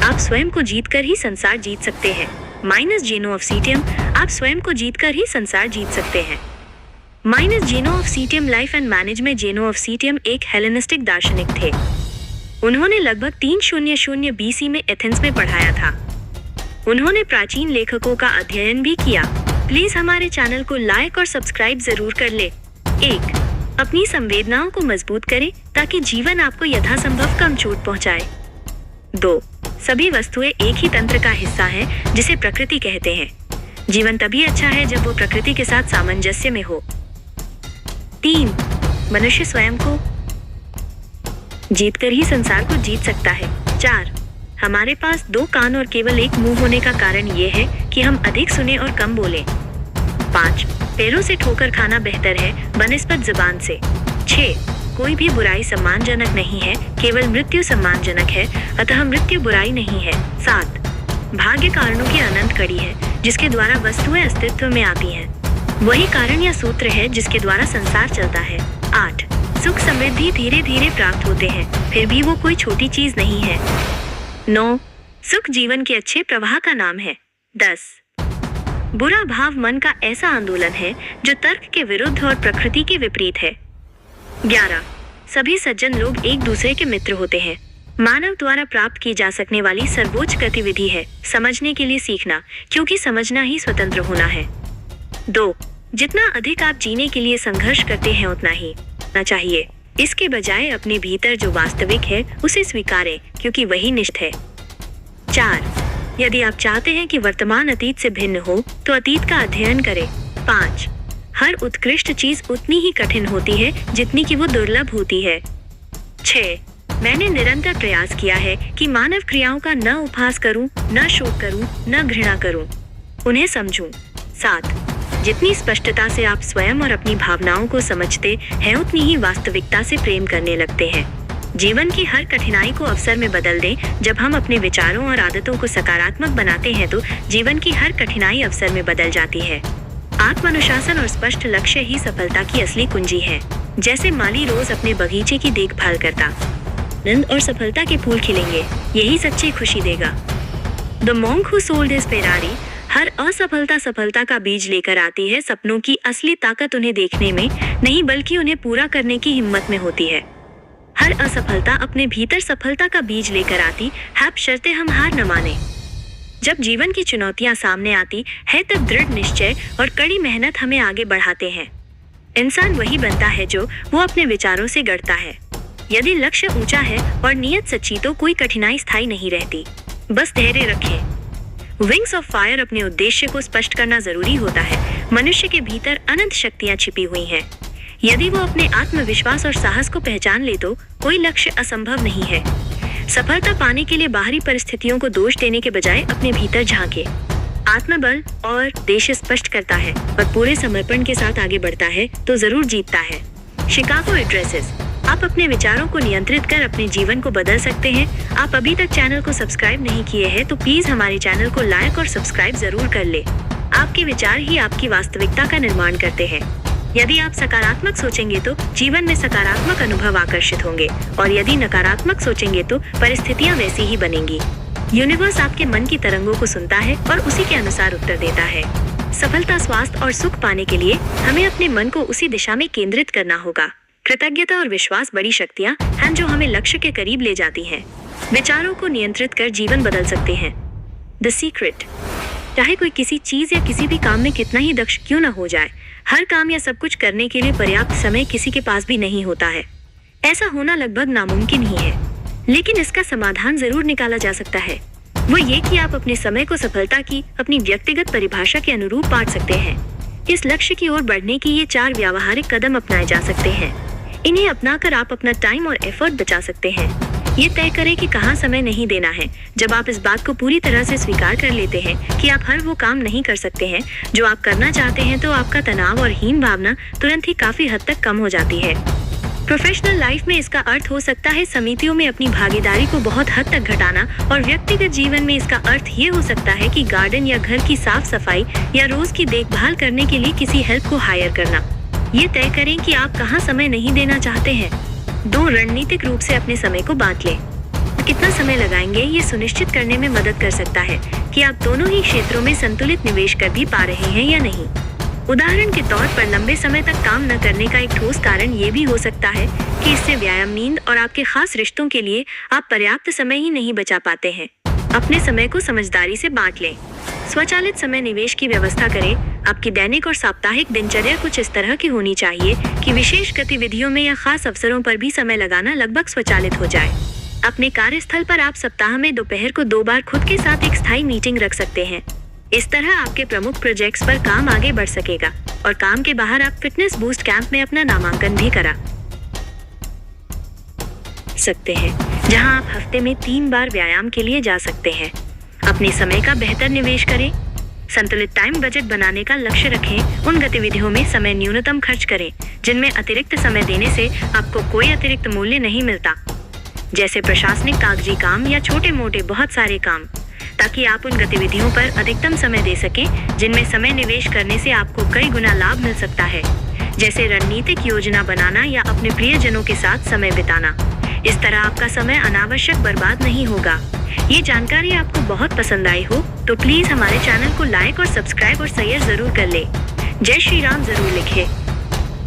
आप स्वयं को जीतकर ही संसार जीत सकते हैं। माइनस जेनो ऑफ सीटियम, आप स्वयं को जीतकर ही संसार जीत सकते हैं। माइनस जेनो ऑफ सीटियम लाइफ एंड मैनेज में जेनो ऑफ सीटियम एक हेलेनिस्टिक दार्शनिक थे। उन्होंने लगभग 300 BC में एथेंस में पढ़ाया था। उन्होंने प्राचीन लेखकों का अध्ययन भी किया। प्लीज हमारे चैनल को लाइक और सब्सक्राइब जरूर कर ले। 1. अपनी संवेदनाओं को मजबूत करें ताकि जीवन आपको यथासंभव कम चोट पहुंचाए। 2. सभी वस्तुएं एक ही तंत्र का हिस्सा हैं जिसे प्रकृति कहते हैं। जीवन तभी अच्छा है जब वो प्रकृति के साथ सामंजस्य में हो। 3. मनुष्य स्वयं को जीतकर ही संसार को जीत सकता है। 4. हमारे पास 2 कान और केवल 1 मुंह होने का कारण ये है कि हम अधिक सुने और कम बोलें। 5. पैरों से ठोकर खाना बेहतर है बनिस्बत जुबान से। 6. कोई भी बुराई सम्मानजनक नहीं है, केवल मृत्यु सम्मानजनक है, अतः मृत्यु बुराई नहीं है। 7. भाग्य कारणों की अनंत कड़ी है जिसके द्वारा वस्तुएं अस्तित्व में आती हैं। वही कारण या सूत्र है जिसके द्वारा संसार चलता है। 8. सुख समृद्धि धीरे धीरे प्राप्त होते हैं, फिर भी वो कोई छोटी चीज नहीं है। 9. सुख जीवन के अच्छे प्रवाह का नाम है। 10. बुरा भाव मन का ऐसा आंदोलन है जो तर्क के विरुद्ध और प्रकृति के विपरीत है। 11. सभी सज्जन लोग एक दूसरे के मित्र होते हैं। मानव द्वारा प्राप्त की जा सकने वाली सर्वोच्च गतिविधि है समझने के लिए सीखना, क्योंकि समझना ही स्वतंत्र होना है। 2. जितना अधिक आप जीने के लिए संघर्ष करते हैं उतना ही ना चाहिए। इसके बजाय अपने भीतर जो वास्तविक है उसे स्वीकारें, क्योंकि वही निष्ठ है। 4. यदि आप चाहते हैं कि वर्तमान अतीत से भिन्न हो तो अतीत का अध्ययन करें। 5. हर उत्कृष्ट चीज उतनी ही कठिन होती है जितनी कि वो दुर्लभ होती है। 6. मैंने निरंतर प्रयास किया है कि मानव क्रियाओं का न उपहास करूं, न शोक करूं, न घृणा करूं, उन्हें समझूं। 7. जितनी स्पष्टता से आप स्वयं और अपनी भावनाओं को समझते हैं उतनी ही वास्तविकता से प्रेम करने लगते हैं। जीवन की हर कठिनाई को अवसर में बदल दें। जब हम अपने विचारों और आदतों को सकारात्मक बनाते हैं तो जीवन की हर कठिनाई अवसर में बदल जाती है। आत्मानुशासन और स्पष्ट लक्ष्य ही सफलता की असली कुंजी है। जैसे माली रोज अपने बगीचे की देखभाल करता, आनंद और सफलता के फूल खिलेंगे, यही सच्ची खुशी देगा। The monk who sold his Ferrari, हर असफलता सफलता का बीज लेकर आती है। सपनों की असली ताकत उन्हें देखने में नहीं बल्कि उन्हें पूरा करने की हिम्मत में होती है। हर असफलता अपने भीतर सफलता का बीज लेकर आती है, बशर्ते हम हार न माने। जब जीवन की चुनौतियां सामने आती है तब दृढ़ निश्चय और कड़ी मेहनत हमें आगे बढ़ाते हैं। इंसान वही बनता है जो वो अपने विचारों से गढ़ता है। यदि लक्ष्य ऊंचा है और नियत सच्ची तो कोई कठिनाई स्थायी नहीं रहती। बस धैर्य रखें। विंग्स ऑफ फायर अपने उद्देश्य को स्पष्ट करना जरूरी होता है। मनुष्य के भीतर अनंत शक्तियां छिपी हुई हैं। यदि वो अपने आत्मविश्वास और साहस को पहचान ले तो कोई लक्ष्य असंभव नहीं है। सफलता पाने के लिए बाहरी परिस्थितियों को दोष देने के बजाय अपने भीतर झांके। आत्मबल और उद्देश्य स्पष्ट करता है और पूरे समर्पण के साथ आगे बढ़ता है तो जरूर जीतता है। शिकागो एड्रेसेस, आप अपने विचारों को नियंत्रित कर अपने जीवन को बदल सकते हैं। आप अभी तक चैनल को सब्सक्राइब नहीं किए हैं तो प्लीज हमारे चैनल को लाइक और सब्सक्राइब जरूर कर ले। आपके विचार ही आपकी वास्तविकता का निर्माण करते हैं। यदि आप सकारात्मक सोचेंगे तो जीवन में सकारात्मक अनुभव आकर्षित होंगे और यदि नकारात्मक सोचेंगे तो परिस्थितियां वैसी ही बनेंगी। यूनिवर्स आपके मन की तरंगों को सुनता है और उसी के अनुसार उत्तर देता है। सफलता, स्वास्थ्य और सुख पाने के लिए हमें अपने मन को उसी दिशा में केंद्रित करना होगा। कृतज्ञता और विश्वास बड़ी शक्तियां हैं जो हमें लक्ष्य के करीब ले जाती हैं। विचारों को नियंत्रित कर जीवन बदल सकते हैं। द सीक्रेट, चाहे कोई किसी चीज या किसी भी काम में कितना ही दक्ष क्यों न हो जाए, हर काम या सब कुछ करने के लिए पर्याप्त समय किसी के पास भी नहीं होता है। ऐसा होना लगभग नामुमकिन ही है, लेकिन इसका समाधान जरूर निकाला जा सकता है। वो ये कि आप अपने समय को सफलता की अपनी व्यक्तिगत परिभाषा के अनुरूप बांट सकते हैं। इस लक्ष्य की ओर बढ़ने की ये 4 व्यावहारिक कदम अपनाए जा सकते हैं। इन्हें अपनाकर आप अपना टाइम और एफर्ट बचा सकते हैं। ये तय करें कि कहाँ समय नहीं देना है। जब आप इस बात को पूरी तरह से स्वीकार कर लेते हैं कि आप हर वो काम नहीं कर सकते हैं जो आप करना चाहते हैं तो आपका तनाव और हीन भावना तुरंत ही काफी हद तक कम हो जाती है। प्रोफेशनल लाइफ में इसका अर्थ हो सकता है समितियों में अपनी भागीदारी को बहुत हद तक घटाना और व्यक्तिगत जीवन में इसका अर्थ ये हो सकता है कि गार्डन या घर की साफ सफाई या रोज की देखभाल करने के लिए किसी हेल्प को हायर करना। ये तय करें कि आप कहाँ समय नहीं देना चाहते हैं। 2, रणनीतिक रूप से अपने समय को बांट लें। कितना समय लगाएंगे, ये सुनिश्चित करने में मदद कर सकता है कि आप दोनों ही क्षेत्रों में संतुलित निवेश कर भी पा रहे हैं या नहीं। उदाहरण के तौर पर लंबे समय तक काम न करने का एक ठोस कारण ये भी हो सकता है कि इससे व्यायाम, नींद और आपके खास रिश्तों के लिए आप पर्याप्त समय ही नहीं बचा पाते हैं। अपने समय को समझदारी से बांट लें। स्वचालित समय निवेश की व्यवस्था करें। आपकी दैनिक और साप्ताहिक दिनचर्या कुछ इस तरह की होनी चाहिए कि विशेष गतिविधियों में या खास अवसरों पर भी समय लगाना लगभग स्वचालित हो जाए। अपने कार्यस्थल पर आप सप्ताह में दोपहर को 2 बार खुद के साथ एक स्थायी मीटिंग रख सकते हैं। इस तरह आपके प्रमुख प्रोजेक्ट्स पर काम आगे बढ़ सकेगा और काम के बाहर आप फिटनेस बूस्ट कैंप में अपना नामांकन भी करा सकते हैं, जहां आप हफ्ते में 3 बार व्यायाम के लिए जा सकते हैं। अपने समय का बेहतर निवेश करें। संतुलित टाइम बजट बनाने का लक्ष्य रखें। उन गतिविधियों में समय न्यूनतम खर्च करें जिनमें अतिरिक्त समय देने से आपको कोई अतिरिक्त मूल्य नहीं मिलता, जैसे प्रशासनिक कागजी काम या छोटे मोटे बहुत सारे काम, ताकि आप उन गतिविधियों पर अधिकतम समय दे सकें जिनमें समय निवेश करने से आपको कई गुना लाभ मिल सकता है, जैसे रणनीतिक योजना बनाना या अपने प्रियजनों के साथ समय बिताना। इस तरह आपका समय अनावश्यक बर्बाद नहीं होगा। ये जानकारी आपको बहुत पसंद आई हो तो प्लीज हमारे चैनल को लाइक और सब्सक्राइब और शेयर जरूर कर ले। जय श्री राम जरूर लिखें।